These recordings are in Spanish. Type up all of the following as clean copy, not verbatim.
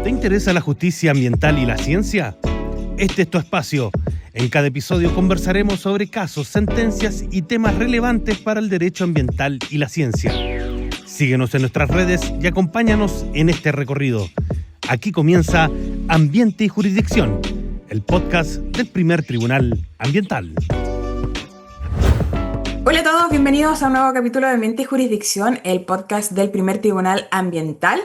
¿Te interesa la justicia ambiental y la ciencia? Este es tu espacio. En cada episodio conversaremos sobre casos, sentencias y temas relevantes para el derecho ambiental y la ciencia. Síguenos en nuestras redes y acompáñanos en este recorrido. Aquí comienza Ambiente y Jurisdicción, el podcast del Primer Tribunal Ambiental. Hola a todos, bienvenidos a un nuevo capítulo de Ambiente y Jurisdicción, el podcast del Primer Tribunal Ambiental.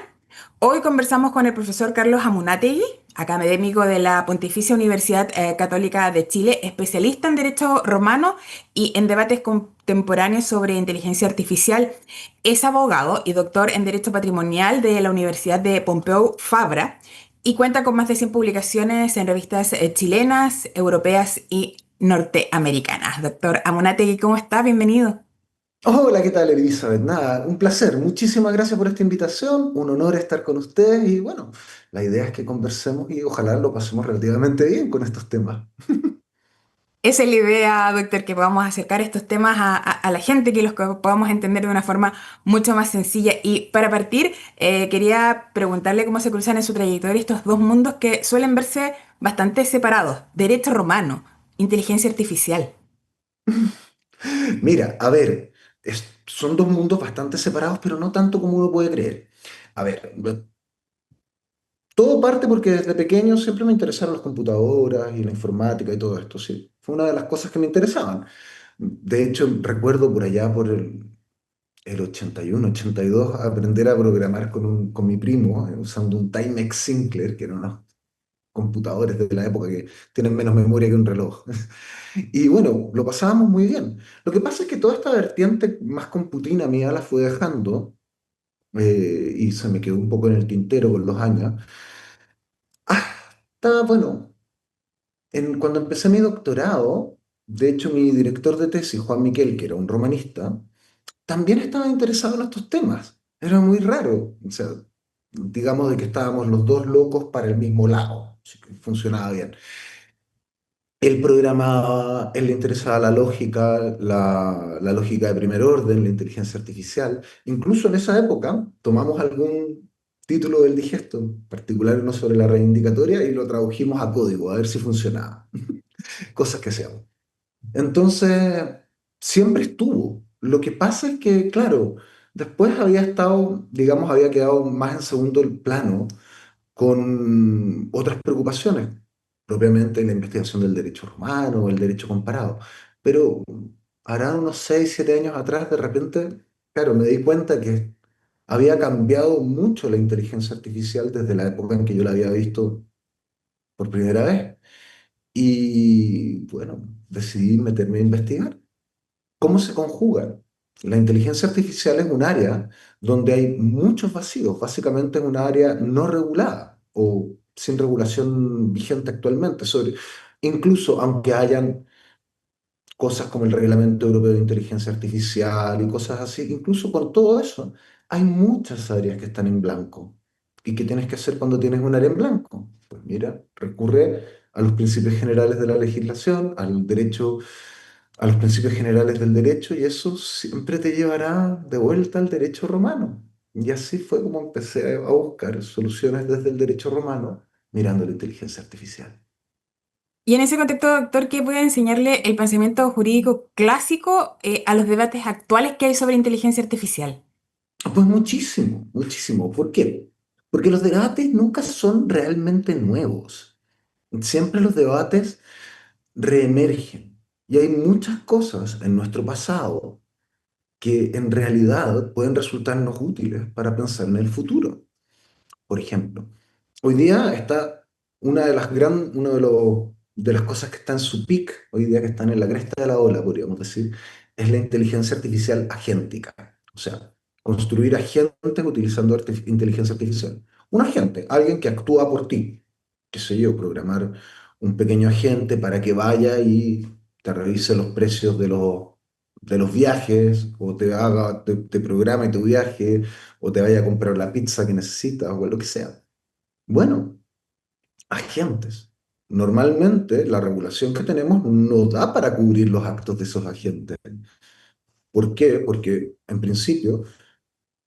Hoy conversamos con el profesor Carlos Amunátegui, académico de la Pontificia Universidad Católica de Chile, especialista en Derecho Romano y en debates contemporáneos sobre inteligencia artificial. Es abogado y doctor en Derecho Patrimonial de la Universidad de Pompeu Fabra y cuenta con más de 100 publicaciones en revistas chilenas, europeas y norteamericanas. Doctor Amunátegui, ¿cómo está? Bienvenido. Hola, ¿qué tal, Elizabeth? Nada, un placer. Muchísimas gracias por esta invitación. Un honor estar con ustedes y bueno, la idea es que conversemos y ojalá lo pasemos relativamente bien con estos temas. Esa es la idea, doctor, que podamos acercar estos temas a la gente, que los podamos entender de una forma mucho más sencilla. Y para partir, quería preguntarle cómo se cruzan en su trayectoria estos dos mundos que suelen verse bastante separados: derecho romano, inteligencia artificial. Mira, a ver, son dos mundos bastante separados, pero no tanto como uno puede creer. A ver, todo parte porque desde pequeño siempre me interesaron las computadoras y la informática y todo esto, sí. Fue una de las cosas que me interesaban. De hecho, recuerdo por allá por el 81, 82, aprender a programar con mi primo, usando un Timex Sinclair, que eran unos computadores de la época que tienen menos memoria que un reloj. Y bueno, lo pasábamos muy bien. Lo que pasa es que toda esta vertiente más computina mía la fui dejando y se me quedó un poco en el tintero con los años. Hasta, bueno, cuando empecé mi doctorado, de hecho mi director de tesis, Juan Miquel, que era un romanista, también estaba interesado en estos temas. Era muy raro. O sea, digamos de que estábamos los dos locos para el mismo lado. Así que funcionaba bien. Él programaba, él le interesaba la lógica, la lógica de primer orden, la inteligencia artificial. Incluso en esa época tomamos algún título del digesto, en particular uno sobre la reivindicatoria, y lo tradujimos a código, a ver si funcionaba. Cosas que hacíamos. Entonces, siempre estuvo. Lo que pasa es que, claro, después había estado, digamos, había quedado más en segundo plano con otras preocupaciones, propiamente la investigación del derecho romano o el derecho comparado. Pero hará unos 6 7 años atrás, de repente, claro, me di cuenta que había cambiado mucho la inteligencia artificial desde la época en que yo la había visto por primera vez. Y bueno, decidí meterme a investigar. ¿Cómo se conjugan? La inteligencia artificial es un área donde hay muchos vacíos, básicamente es un área no regulada o sin regulación vigente actualmente. Incluso aunque hayan cosas como el Reglamento Europeo de Inteligencia Artificial y cosas así, incluso con todo eso, hay muchas áreas que están en blanco. ¿Y qué tienes que hacer cuando tienes un área en blanco? Pues mira, recurre a los principios generales de la legislación, al derecho, a los principios generales del derecho, y eso siempre te llevará de vuelta al derecho romano. Y así fue como empecé a buscar soluciones desde el derecho romano, mirando la inteligencia artificial. Y en ese contexto, doctor, ¿qué puede enseñarle el pensamiento jurídico clásico a los debates actuales que hay sobre inteligencia artificial? Pues muchísimo, muchísimo. ¿Por qué? Porque los debates nunca son realmente nuevos. Siempre los debates reemergen. Y hay muchas cosas en nuestro pasado que en realidad pueden resultarnos útiles para pensar en el futuro. Por ejemplo, hoy día está una de las cosas que está en su peak, hoy día que están en la cresta de la ola, podríamos decir, es la inteligencia artificial agéntica. O sea, construir agentes utilizando inteligencia artificial. Un agente, alguien que actúa por ti, qué sé yo, programar un pequeño agente para que vaya y te revise los precios de los viajes, o te programe tu viaje, o te vaya a comprar la pizza que necesitas, o lo que sea. Bueno, agentes. Normalmente la regulación que tenemos no da para cubrir los actos de esos agentes. ¿Por qué? Porque en principio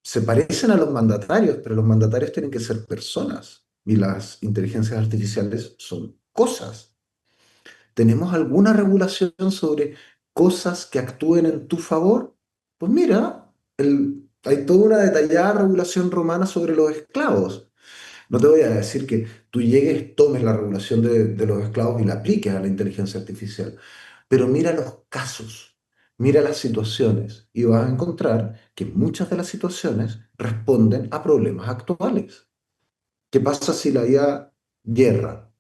se parecen a los mandatarios, pero los mandatarios tienen que ser personas. y las inteligencias artificiales son cosas. ¿Tenemos alguna regulación sobre cosas que actúen en tu favor? Pues mira, hay toda una detallada regulación romana sobre los esclavos. No te voy a decir que tú llegues, tomes la regulación de los esclavos y la apliques a la inteligencia artificial, pero mira los casos, mira las situaciones y vas a encontrar que muchas de las situaciones responden a problemas actuales. ¿Qué pasa si la IA yerra?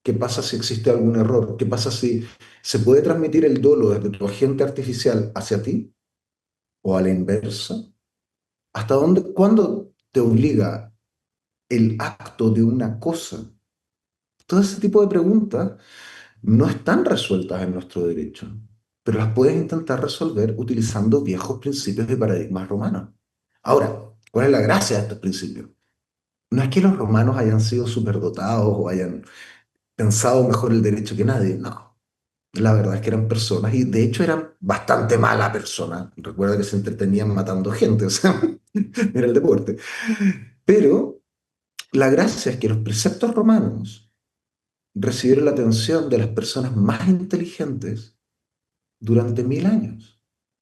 ¿Qué pasa si existe algún error? ¿Qué pasa si se puede transmitir el dolo desde tu agente artificial hacia ti o a la inversa? ¿Hasta dónde, cuándo te obliga el acto de una cosa? Todo ese tipo de preguntas no están resueltas en nuestro derecho, pero las puedes intentar resolver utilizando viejos principios de paradigmas romanos. Ahora, ¿cuál es la gracia de estos principios? No es que los romanos hayan sido superdotados o hayan pensado mejor el derecho que nadie, no. La verdad es que eran personas y de hecho eran bastante mala personas. Recuerda que se entretenían matando gente, o sea, era el deporte. Pero la gracia es que los preceptos romanos recibieron la atención de las personas más inteligentes durante 1000 años.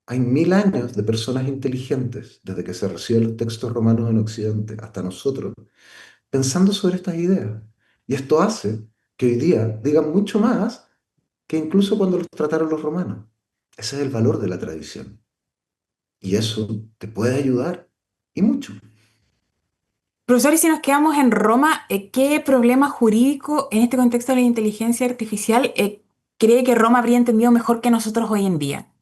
Hay 1000 años de personas inteligentes, desde que se reciben los textos romanos en Occidente hasta nosotros, pensando sobre estas ideas. Y esto hace que hoy día digan mucho más que incluso cuando los trataron los romanos. Ese es el valor de la tradición. Y eso te puede ayudar y mucho. Profesor, y si nos quedamos en Roma, ¿qué problema jurídico en este contexto de la inteligencia artificial cree que Roma habría entendido mejor que nosotros hoy en día?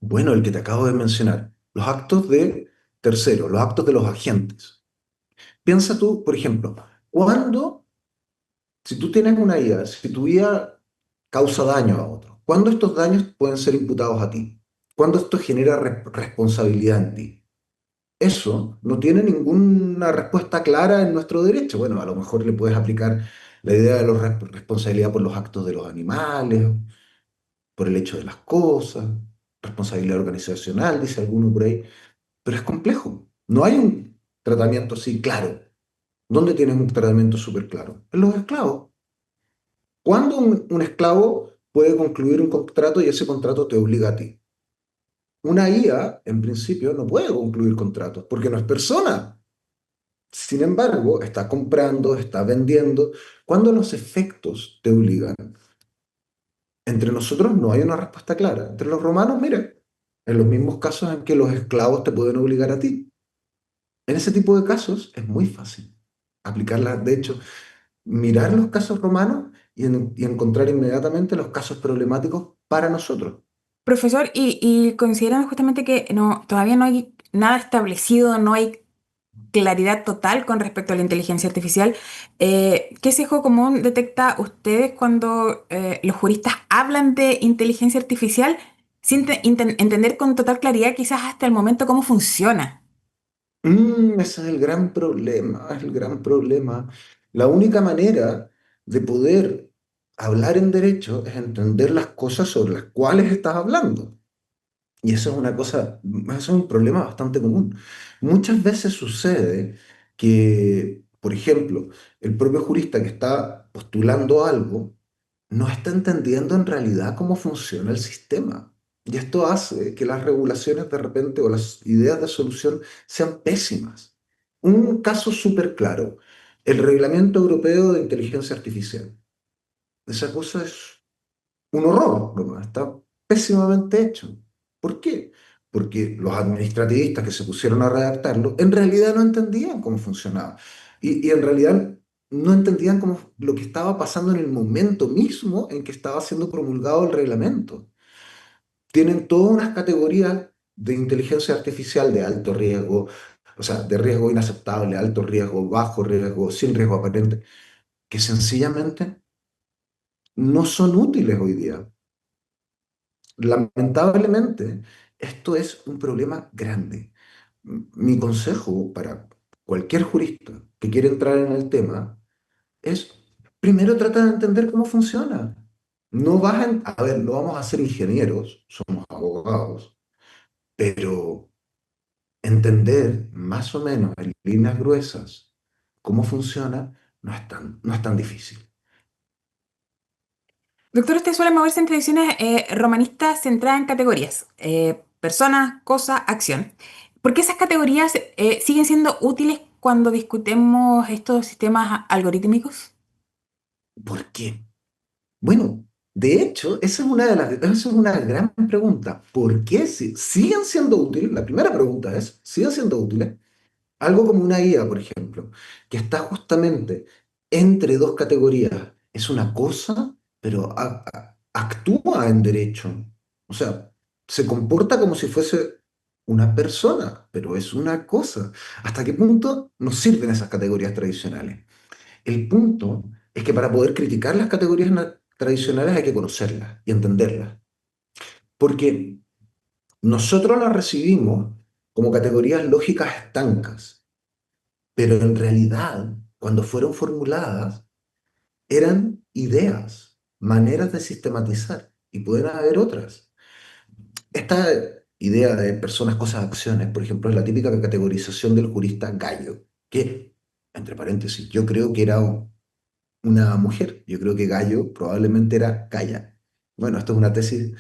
Bueno, el que te acabo de mencionar, los actos de terceros, los actos de los agentes. Piensa tú, por ejemplo, cuando, si tú tienes una IA, si tu IA causa daño a otro, ¿cuándo estos daños pueden ser imputados a ti? ¿Cuándo esto genera responsabilidad en ti? Eso no tiene ninguna respuesta clara en nuestro derecho. Bueno, a lo mejor le puedes aplicar la idea de la responsabilidad por los actos de los animales, por el hecho de las cosas, responsabilidad organizacional, dice alguno por ahí, pero es complejo. No hay un tratamiento así claro. ¿Dónde tienes un tratamiento súper claro? En los esclavos. ¿Cuándo un esclavo puede concluir un contrato y ese contrato te obliga a ti? Una IA, en principio, no puede concluir contratos porque no es persona. Sin embargo, está comprando, está vendiendo. ¿Cuándo los efectos te obligan? Entre nosotros no hay una respuesta clara. Entre los romanos, mira, en los mismos casos en que los esclavos te pueden obligar a ti. En ese tipo de casos es muy fácil aplicarla. De hecho, mirar los casos romanos y encontrar inmediatamente los casos problemáticos para nosotros. Profesor, y considerando justamente que no, todavía no hay nada establecido, no hay claridad total con respecto a la inteligencia artificial, ¿qué sesgo común detecta ustedes cuando los juristas hablan de inteligencia artificial sin entender con total claridad quizás hasta el momento cómo funciona? Ese es el gran problema, es el gran problema. La única manera de poder hablar en derecho es entender las cosas sobre las cuales estás hablando. Y eso es una cosa, eso es un problema bastante común. Muchas veces sucede que, por ejemplo, el propio jurista que está postulando algo no está entendiendo en realidad cómo funciona el sistema. Y esto hace que las regulaciones de repente o las ideas de solución sean pésimas. Un caso súper claro, el Reglamento Europeo de Inteligencia Artificial. Esa cosa es un horror, nomás, está pésimamente hecho. ¿Por qué? Porque los administrativistas que se pusieron a redactarlo en realidad no entendían cómo funcionaba. Y en realidad no entendían lo que estaba pasando en el momento mismo en que estaba siendo promulgado el reglamento. Tienen todas unas categorías de inteligencia artificial de alto riesgo, o sea, de riesgo inaceptable, alto riesgo, bajo riesgo, sin riesgo aparente, que sencillamente no son útiles hoy día. Lamentablemente, esto es un problema grande. Mi consejo para cualquier jurista que quiera entrar en el tema es, primero trata de entender cómo funciona. No vas a ver, no vamos a ser ingenieros, somos abogados, pero entender más o menos en líneas gruesas cómo funciona no es tan difícil. Doctor, usted suele moverse entre visiones romanistas centradas en categorías, persona, cosa, acción. ¿Por qué esas categorías siguen siendo útiles cuando discutemos estos sistemas algorítmicos? ¿Por qué? Bueno, de hecho, esa es una gran pregunta. ¿Por qué siguen siendo útiles? La primera pregunta es, ¿siguen siendo útiles? Algo como una IA, por ejemplo, que está justamente entre dos categorías. Es una cosa, pero actúa en derecho. O sea, se comporta como si fuese una persona, pero es una cosa. ¿Hasta qué punto nos sirven esas categorías tradicionales? El punto es que para poder criticar las categorías tradicionales hay que conocerlas y entenderlas. Porque nosotros las recibimos como categorías lógicas estancas, pero en realidad, cuando fueron formuladas, eran ideas, maneras de sistematizar, y pueden haber otras. Esta idea de personas, cosas, acciones, por ejemplo, es la típica categorización del jurista Gallo, que, entre paréntesis, yo creo que era una mujer. Yo creo que Gallo probablemente era Gaya. Bueno, esto es una tesis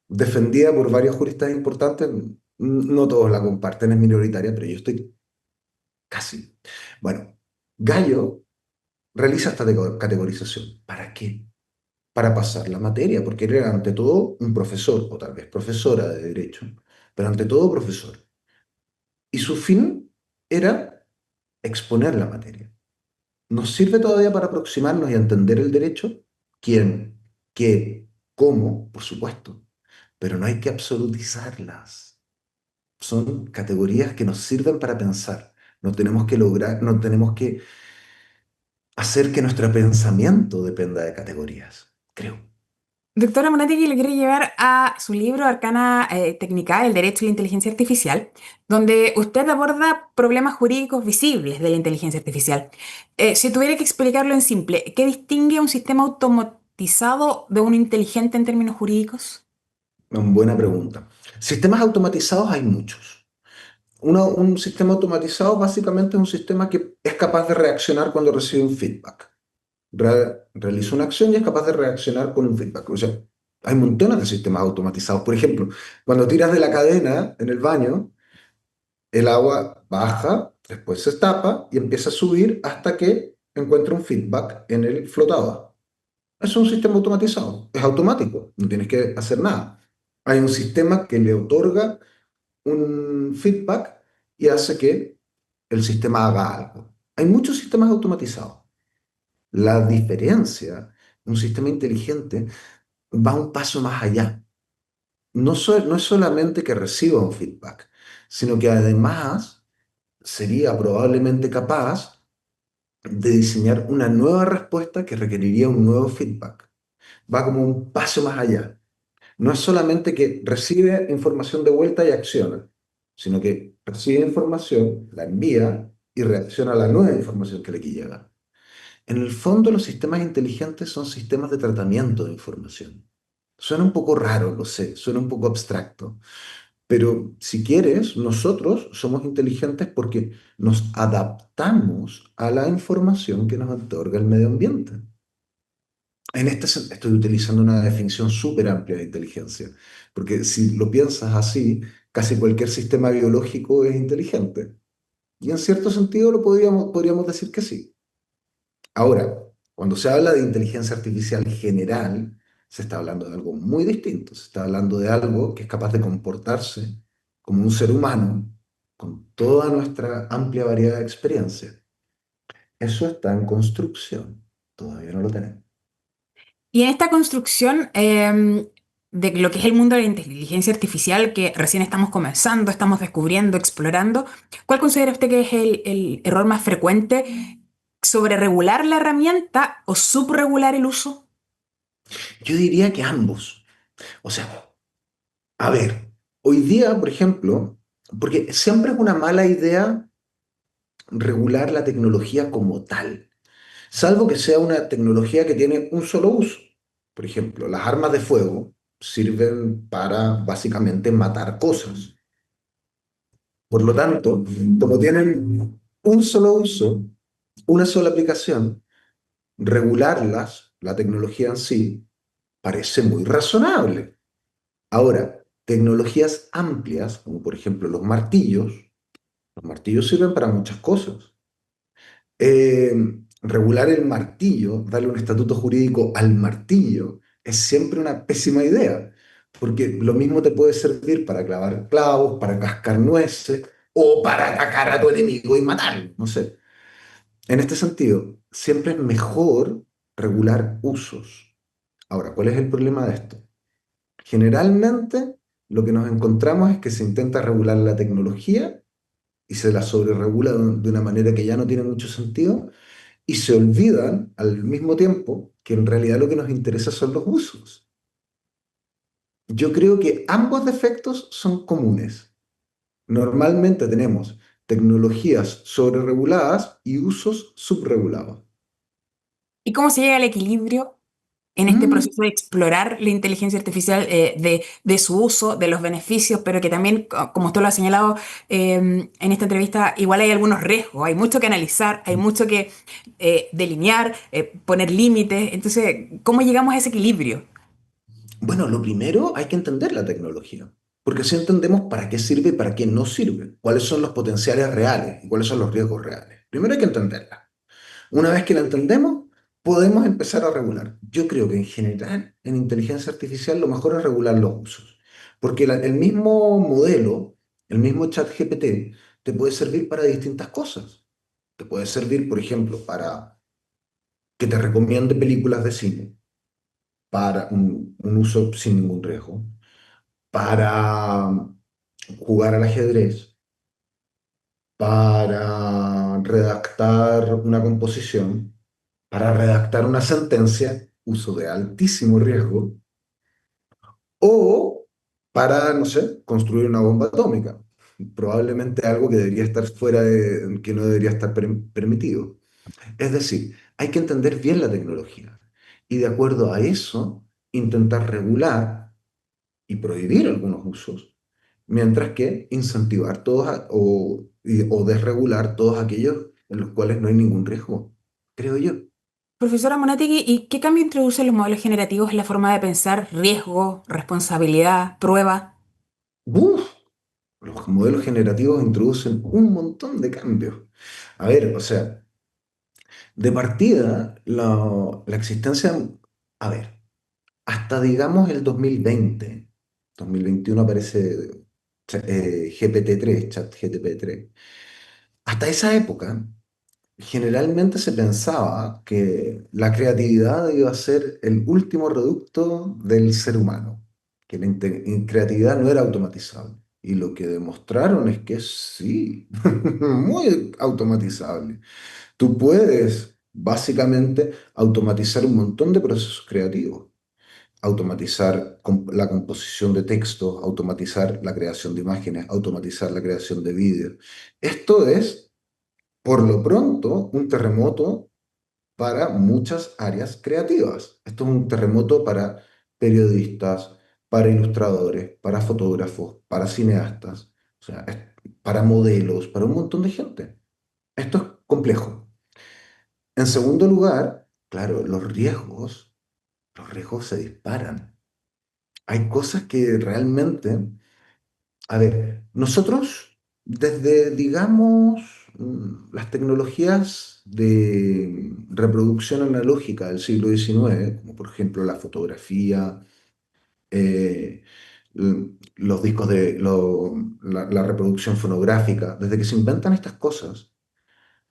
defendida por varios juristas importantes. No todos la comparten, es minoritaria, pero yo estoy casi. Bueno, Gallo realiza esta categorización. ¿Para qué? Para pasar la materia, porque él era ante todo un profesor, o tal vez profesora de derecho, pero ante todo profesor. Y su fin era exponer la materia. ¿Nos sirve todavía para aproximarnos y entender el derecho? ¿Quién? ¿Qué? ¿Cómo? Por supuesto. Pero no hay que absolutizarlas. Son categorías que nos sirven para pensar. No tenemos que lograr, no tenemos que hacer que nuestro pensamiento dependa de categorías, creo. Doctora Monategui le quiere llevar a su libro Arcana Technica, el derecho y la inteligencia artificial, donde usted aborda problemas jurídicos visibles de la inteligencia artificial. Si tuviera que explicarlo en simple, ¿qué distingue a un sistema automatizado de uno inteligente en términos jurídicos? Buena pregunta. Sistemas automatizados hay muchos. Un sistema automatizado básicamente es un sistema que es capaz de reaccionar cuando recibe un feedback. Realiza una acción y es capaz de reaccionar con un feedback. O sea, hay montones de sistemas automatizados. Por ejemplo, cuando tiras de la cadena en el baño, el agua baja, después se tapa y empieza a subir hasta que encuentra un feedback en el flotador. Es un sistema automatizado, es automático, no tienes que hacer nada. Hay un sistema que le otorga un feedback y hace que el sistema haga algo. Hay muchos sistemas automatizados. La diferencia, un sistema inteligente va un paso más allá. No es solamente que reciba un feedback, sino que además sería probablemente capaz de diseñar una nueva respuesta que requeriría un nuevo feedback. Va como un paso más allá. No es solamente que recibe información de vuelta y acciona, sino que recibe información, la envía y reacciona a la nueva información que le llega. En el fondo, los sistemas inteligentes son sistemas de tratamiento de información. Suena un poco raro, lo sé, suena un poco abstracto, pero si quieres, nosotros somos inteligentes porque nos adaptamos a la información que nos otorga el medio ambiente. Estoy utilizando una definición súper amplia de inteligencia, porque si lo piensas así, casi cualquier sistema biológico es inteligente. Y en cierto sentido podríamos decir que sí. Ahora, cuando se habla de inteligencia artificial general, se está hablando de algo muy distinto. Se está hablando de algo que es capaz de comportarse como un ser humano con toda nuestra amplia variedad de experiencias. Eso está en construcción. Todavía no lo tenemos. Y en esta construcción de lo que es el mundo de la inteligencia artificial, que recién estamos comenzando, estamos descubriendo, explorando, ¿cuál considera usted que es el error más frecuente? ¿Sobre regular la herramienta o subregular el uso? Yo diría que ambos. O sea, a ver, hoy día, por ejemplo, porque siempre es una mala idea regular la tecnología como tal, salvo que sea una tecnología que tiene un solo uso. Por ejemplo, las armas de fuego sirven para básicamente matar cosas. Por lo tanto, como tienen un solo uso, Una sola aplicación, regularlas, la tecnología en sí, parece muy razonable. Ahora, tecnologías amplias, como por ejemplo los martillos sirven para muchas cosas. Eh, Regular el martillo, darle un estatuto jurídico al martillo, es siempre una pésima idea, porque lo mismo te puede servir para clavar clavos, para cascar nueces o para atacar a tu enemigo y matarlo, no sé. En este sentido, siempre es mejor regular usos. Ahora, ¿cuál es el problema de esto? Generalmente, lo que nos encontramos es que se intenta regular la tecnología y se la sobreregula de una manera que ya no tiene mucho sentido y se olvidan al mismo tiempo que en realidad lo que nos interesa son los usos. Yo creo que ambos defectos son comunes. Normalmente tenemos tecnologías sobrereguladas y usos subregulados. ¿Y cómo se llega al equilibrio en este Mm, proceso de explorar la inteligencia artificial, de su uso, de los beneficios, pero que también, como usted lo ha señalado en esta entrevista, igual hay algunos riesgos, hay mucho que analizar, hay mucho que delinear, poner límites. Entonces, ¿cómo llegamos a ese equilibrio? Bueno, lo primero hay que entender la tecnología, porque si entendemos para qué sirve y para qué no sirve, cuáles son los potenciales reales y cuáles son los riesgos reales. Primero hay que entenderla. Una vez que la entendemos, podemos empezar a regular. Yo creo que en general en inteligencia artificial lo mejor es regular los usos, porque el mismo modelo, el mismo chat GPT, te puede servir para distintas cosas. Te puede servir, por ejemplo, para que te recomiende películas de cine, para un uso sin ningún riesgo, para jugar al ajedrez, para redactar una composición, para redactar una sentencia, uso de altísimo riesgo, o para, no sé, construir una bomba atómica. Probablemente algo que debería estar fuera de, que no debería estar permitido. Es decir, hay que entender bien la tecnología y de acuerdo a eso intentar regular y prohibir algunos usos, mientras que incentivar o desregular todos aquellos en los cuales no hay ningún riesgo, creo yo. Profesora Monategui, ¿y qué cambio introducen los modelos generativos en la forma de pensar riesgo, responsabilidad, prueba? ¡Buf! Los modelos generativos introducen un montón de cambios. A ver, o sea, de partida, la existencia, a ver, hasta digamos el 2020, 2021 aparece GPT-3, ChatGPT-3. Hasta esa época, generalmente se pensaba que la creatividad iba a ser el último reducto del ser humano, que la creatividad no era automatizable. Y lo que demostraron es que sí, muy automatizable. Tú puedes básicamente automatizar un montón de procesos creativos, automatizar la composición de textos, automatizar la creación de imágenes, automatizar la creación de vídeos. Esto es por lo pronto, un terremoto para muchas áreas creativas. Esto es un terremoto para periodistas, para ilustradores, para fotógrafos, para cineastas, o sea, para modelos, para un montón de gente. Esto es complejo. En segundo lugar, claro, los riesgos se disparan. Hay cosas que realmente, a ver, nosotros desde, digamos, las tecnologías de reproducción analógica del siglo XIX, como por ejemplo la fotografía, eh, los discos la reproducción fonográfica, desde que se inventan estas cosas,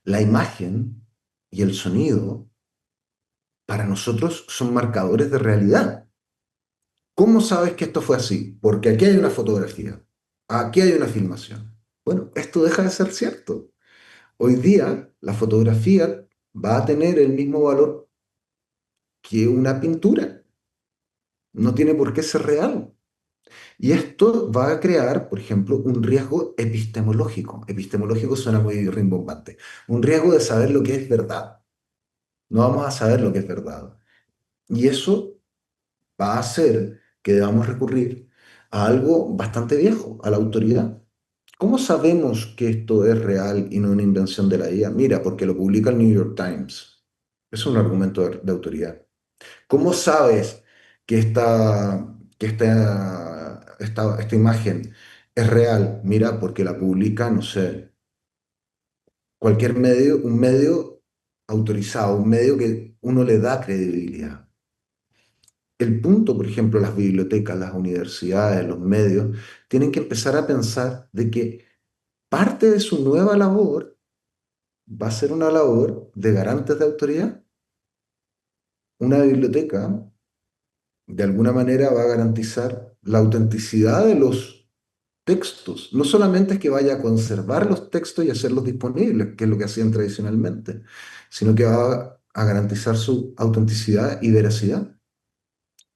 la imagen y el sonido para nosotros son marcadores de realidad. ¿Cómo sabes que esto fue así? Porque aquí hay una fotografía, aquí hay una filmación. Bueno, esto deja de ser cierto. Hoy día la fotografía va a tener el mismo valor que una pintura. No tiene por qué ser real. Y esto va a crear, por ejemplo, un riesgo epistemológico. Epistemológico suena muy rimbombante. Un riesgo de saber lo que es verdad. No vamos a saber lo que es verdad. Y eso va a hacer que debamos recurrir a algo bastante viejo, a la autoridad. ¿Cómo sabemos que esto es real y no una invención de la IA? Mira, porque lo publica el New York Times. Es un argumento de autoridad. ¿Cómo sabes que esta imagen es real? Mira, porque la publica, no sé, cualquier medio, un medio autorizado, un medio que uno le da credibilidad. El punto, por ejemplo, las bibliotecas, las universidades, los medios, tienen que empezar a pensar de que parte de su nueva labor va a ser una labor de garantes de autoridad. Una biblioteca, de alguna manera, va a garantizar la autenticidad de los textos. No solamente es que vaya a conservar los textos y hacerlos disponibles, que es lo que hacían tradicionalmente, sino que va a garantizar su autenticidad y veracidad.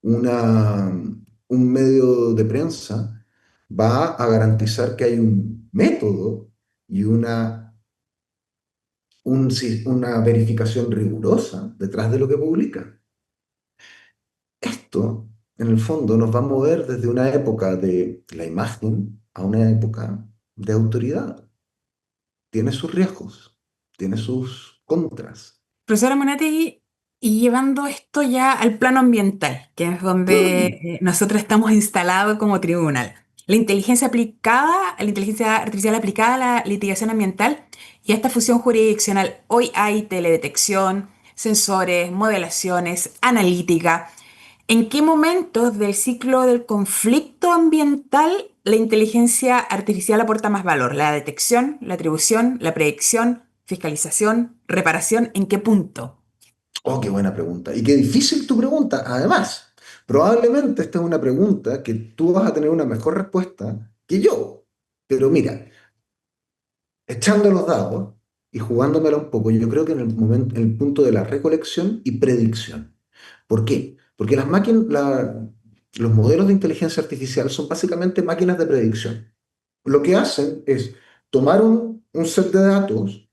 Una, un medio de prensa va a garantizar que hay un método y una verificación rigurosa detrás de lo que publica. Esto, en el fondo, nos va a mover desde una época de la imagen a una época de autoridad. Tiene sus riesgos, tiene sus contras. Profesora Monategui, y llevando esto ya al plano ambiental, que es donde nosotros estamos instalados como tribunal. La inteligencia artificial aplicada a la litigación ambiental y a esta fusión jurisdiccional. Hoy hay teledetección, sensores, modelaciones, analítica. ¿En qué momentos del ciclo del conflicto ambiental la inteligencia artificial aporta más valor? ¿La detección, la atribución, la predicción, fiscalización, reparación? ¿En qué punto? Oh, qué buena pregunta. Y qué difícil tu pregunta, además. Probablemente esta es una pregunta que tú vas a tener una mejor respuesta que yo. Pero mira, echando los dados y jugándomela un poco, yo creo que en el momento, en el punto de la recolección y predicción. ¿Por qué? Porque los modelos de inteligencia artificial son básicamente máquinas de predicción. Lo que hacen es tomar un set de datos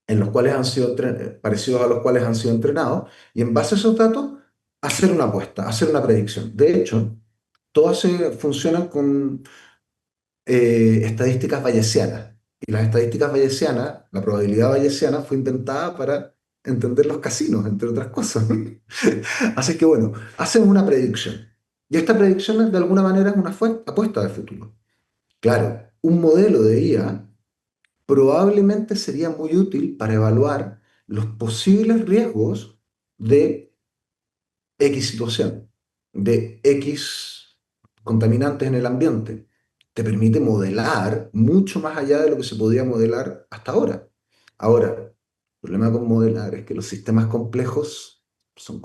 en los cuales parecidos a los cuales han sido entrenados, y en base a esos datos hacer una apuesta, hacer una predicción. De hecho, todas funcionan con estadísticas bayesianas. Y las estadísticas bayesianas, la probabilidad bayesiana fue inventada para entender los casinos, entre otras cosas. Así que bueno, hacen una predicción. Y esta predicción de alguna manera es una apuesta de futuro. Claro, un modelo de IA probablemente sería muy útil para evaluar los posibles riesgos de X situación, de X contaminantes en el ambiente. Te permite modelar mucho más allá de lo que se podía modelar hasta ahora. Ahora, el problema con modelar es que los sistemas complejos son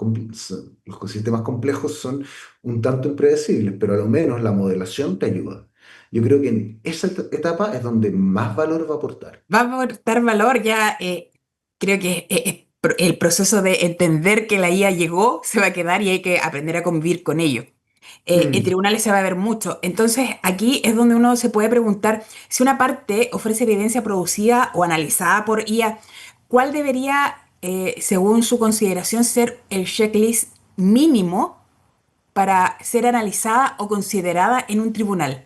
un tanto impredecibles, pero a lo menos la modelación te ayuda. Yo creo que en esa etapa es donde más valor va a aportar. Va a aportar valor ya, creo que el proceso de entender que la IA llegó se va a quedar y hay que aprender a convivir con ello. En Mm. tribunales se va a ver mucho. Entonces, aquí es donde uno se puede preguntar si una parte ofrece evidencia producida o analizada por IA, ¿cuál debería, según su consideración, ser el checklist mínimo para ser analizada o considerada en un tribunal?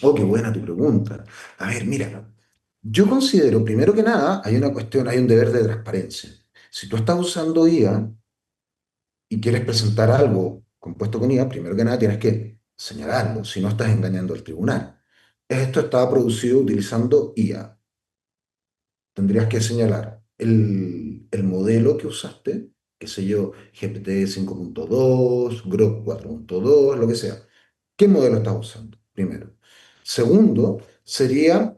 Oh, qué buena tu pregunta. A ver, mira, yo considero, primero que nada, hay una cuestión, hay un deber de transparencia. Si tú estás usando IA y quieres presentar algo compuesto con IA, primero que nada tienes que señalarlo, si no estás engañando al tribunal. Esto estaba producido utilizando IA. Tendrías que señalar el modelo que usaste, qué sé yo, GPT 5.2, Grok 4.2, lo que sea. ¿Qué modelo estás usando? Primero. Segundo, sería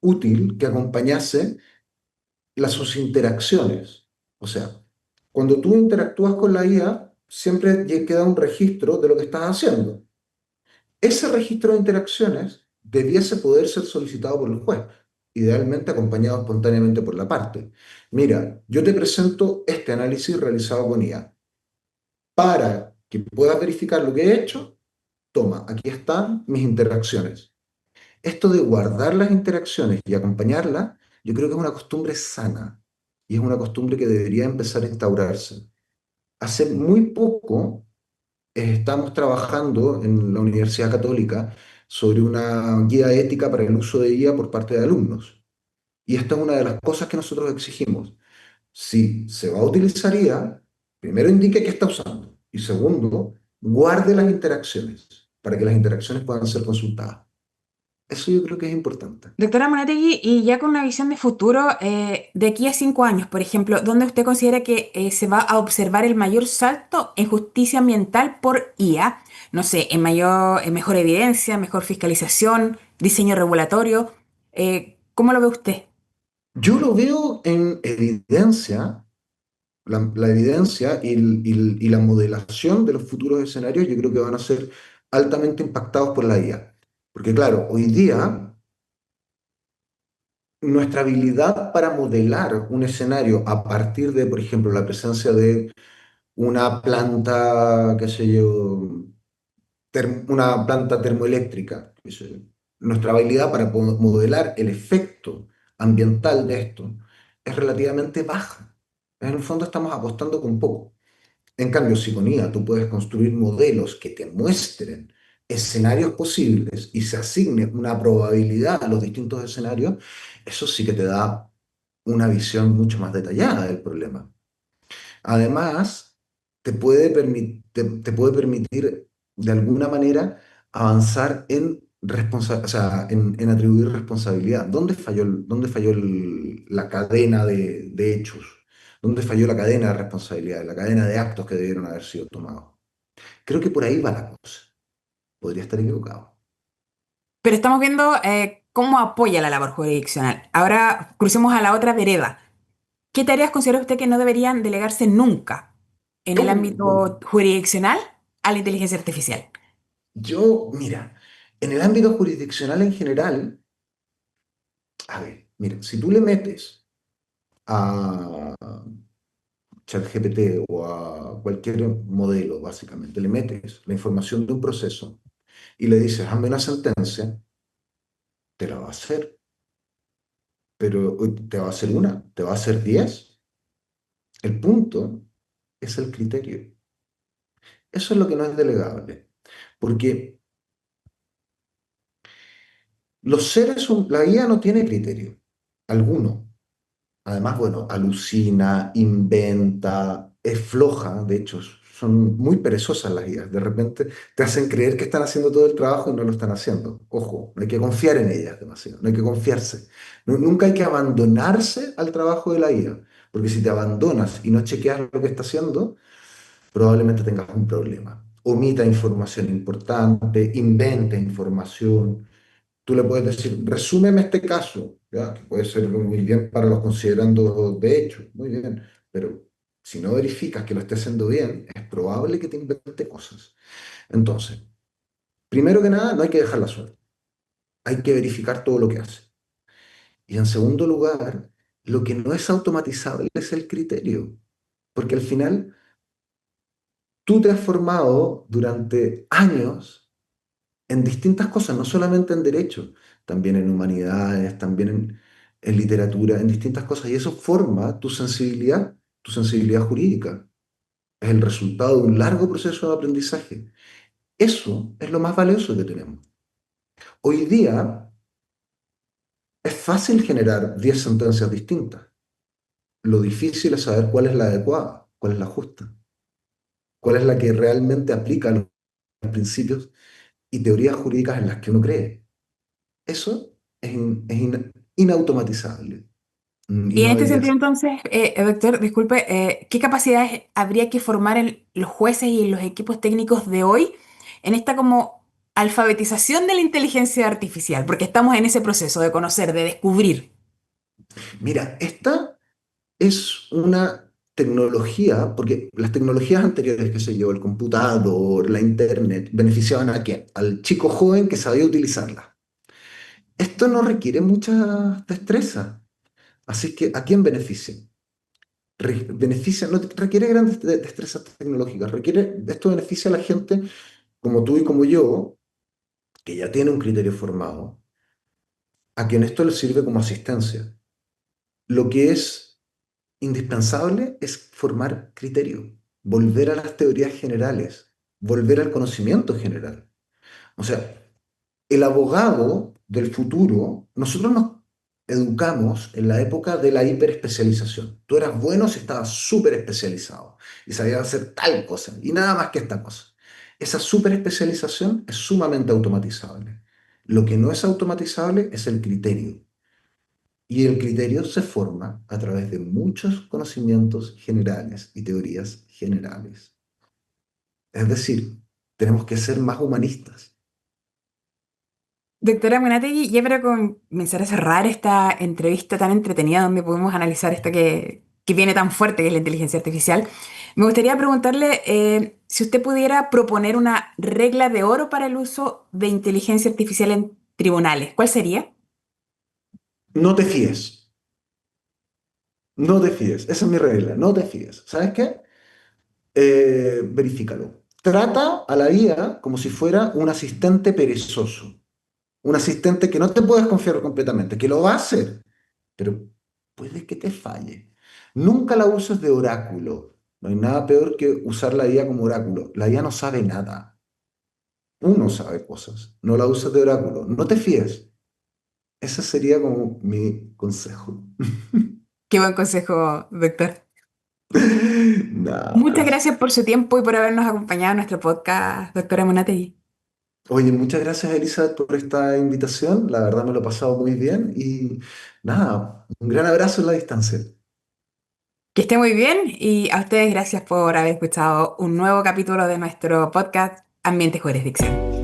útil que acompañase sus interacciones. O sea, cuando tú interactúas con la IA, siempre queda un registro de lo que estás haciendo. Ese registro de interacciones debiese poder ser solicitado por el juez, idealmente acompañado espontáneamente por la parte. Mira, yo te presento este análisis realizado con IA. Para que puedas verificar lo que he hecho, toma, aquí están mis interacciones. Esto de guardar las interacciones y acompañarlas, yo creo que es una costumbre sana y es una costumbre que debería empezar a instaurarse. Hace muy poco estamos trabajando en la Universidad Católica sobre una guía ética para el uso de IA por parte de alumnos. Y esta es una de las cosas que nosotros exigimos. Si se va a utilizar IA, primero indique qué está usando y segundo, guarde las interacciones para que las interacciones puedan ser consultadas. Eso yo creo que es importante. Doctora Monategui, y ya con una visión de futuro, de aquí a 5 años, por ejemplo, ¿dónde usted considera que se va a observar el mayor salto en justicia ambiental por IA? No sé, en mejor evidencia, mejor fiscalización, diseño regulatorio. ¿Cómo lo ve usted? Yo lo veo en evidencia, la evidencia y la modelación de los futuros escenarios, yo creo que van a ser altamente impactados por la IA. Porque claro, hoy día nuestra habilidad para modelar un escenario a partir de, por ejemplo, la presencia de una planta, qué sé yo, una planta termoeléctrica, qué sé yo, nuestra habilidad para modelar el efecto ambiental de esto es relativamente baja. En el fondo estamos apostando con poco. En cambio, si con IA tú puedes construir modelos que te muestren escenarios posibles y se asigne una probabilidad a los distintos escenarios, eso sí que te da una visión mucho más detallada del problema. Además, te puede permitir de alguna manera avanzar en, o sea, en atribuir responsabilidad. ¿Dónde falló la cadena de hechos? ¿Dónde falló la cadena de responsabilidad, la cadena de actos que debieron haber sido tomados? Creo que por ahí va la cosa. Podría estar equivocado. Pero estamos viendo cómo apoya la labor jurisdiccional. Ahora crucemos a la otra vereda. ¿Qué tareas considera usted que no deberían delegarse nunca en el Bueno, ámbito jurisdiccional a la inteligencia artificial? mira, en el ámbito jurisdiccional en general, a ver, mira, si tú le metes a ChatGPT o a cualquier modelo, básicamente, le metes la información de un proceso y le dices, hazme una sentencia, te la va a hacer, pero te va a hacer una, te va a hacer 10. El punto es el criterio. Eso es lo que no es delegable, porque la IA no tiene criterio, alguno. Además, bueno, alucina, inventa, es floja, de hecho, son muy perezosas las IAs. De repente te hacen creer que están haciendo todo el trabajo y no lo están haciendo. Ojo, no hay que confiar en ellas demasiado, no hay que confiarse. Nunca hay que abandonarse al trabajo de la IA, porque si te abandonas y no chequeas lo que está haciendo, probablemente tengas un problema. Omita información importante, inventa información. Tú le puedes decir, resúmeme este caso, ¿ya? Que puede ser muy bien para los considerandos de hecho, muy bien, pero si no verificas que lo esté haciendo bien, es probable que te invente cosas. Entonces, primero que nada, no hay que dejarla sola, hay que verificar todo lo que hace. Y en segundo lugar, lo que no es automatizable es el criterio, porque al final tú te has formado durante años en distintas cosas, no solamente en derecho, también en humanidades, también en literatura, en distintas cosas, y eso forma tu sensibilidad jurídica. Es el resultado de un largo proceso de aprendizaje. Eso es lo más valioso que tenemos. Hoy día es fácil generar 10 sentencias distintas. Lo difícil es saber cuál es la adecuada, cuál es la justa, cuál es la que realmente aplica los principios y teorías jurídicas en las que uno cree. Eso es inautomatizable, y Y en no este debería sentido, ser. entonces, doctor, disculpe, ¿qué capacidades habría que formar en los jueces y en los equipos técnicos de hoy en esta como alfabetización de la inteligencia artificial? Porque estamos en ese proceso de conocer, de descubrir. Mira, esta es una tecnología, porque las tecnologías anteriores, qué sé yo, el computador, la internet, beneficiaban ¿a quién? Al chico joven que sabía utilizarla. Esto no requiere mucha destreza, así que ¿a quién beneficia? Beneficia, no requiere grandes destrezas tecnológicas, esto beneficia a la gente como tú y como yo, que ya tiene un criterio formado, a quien esto le sirve como asistencia. Lo que es indispensable es formar criterio, volver a las teorías generales, volver al conocimiento general. O sea, El abogado del futuro, nosotros nos educamos en la época de la hiperespecialización. Tú eras bueno si estabas súper especializado y sabías hacer tal cosa y nada más que esta cosa. Esa superespecialización es sumamente automatizable. Lo que no es automatizable es el criterio. Y el criterio se forma a través de muchos conocimientos generales y teorías generales. Es decir, tenemos que ser más humanistas. Doctora Munategui, ya para comenzar a cerrar esta entrevista tan entretenida donde pudimos analizar esto que viene tan fuerte, que es la inteligencia artificial, me gustaría preguntarle si usted pudiera proponer una regla de oro para el uso de inteligencia artificial en tribunales, ¿cuál sería? No te fíes, no te fíes. Esa es mi regla, no te fíes. ¿Sabes qué? Verifícalo. Trata a la IA como si fuera un asistente perezoso, un asistente que no te puedes confiar completamente, que lo va a hacer, pero puede que te falle. Nunca la uses de oráculo. No hay nada peor que usar la IA como oráculo. La IA no sabe nada. Uno sabe cosas. No la uses de oráculo. No te fíes. Ese sería como mi consejo. Qué buen consejo, doctor. Muchas Nada. gracias por su tiempo y por habernos acompañado en nuestro podcast, doctora Munategui. Oye, muchas gracias Elizabeth por esta invitación. La verdad me lo he pasado muy bien y nada, un gran abrazo en la distancia. Que esté muy bien y a ustedes gracias por haber escuchado un nuevo capítulo de nuestro podcast Ambiente Jurisdicción.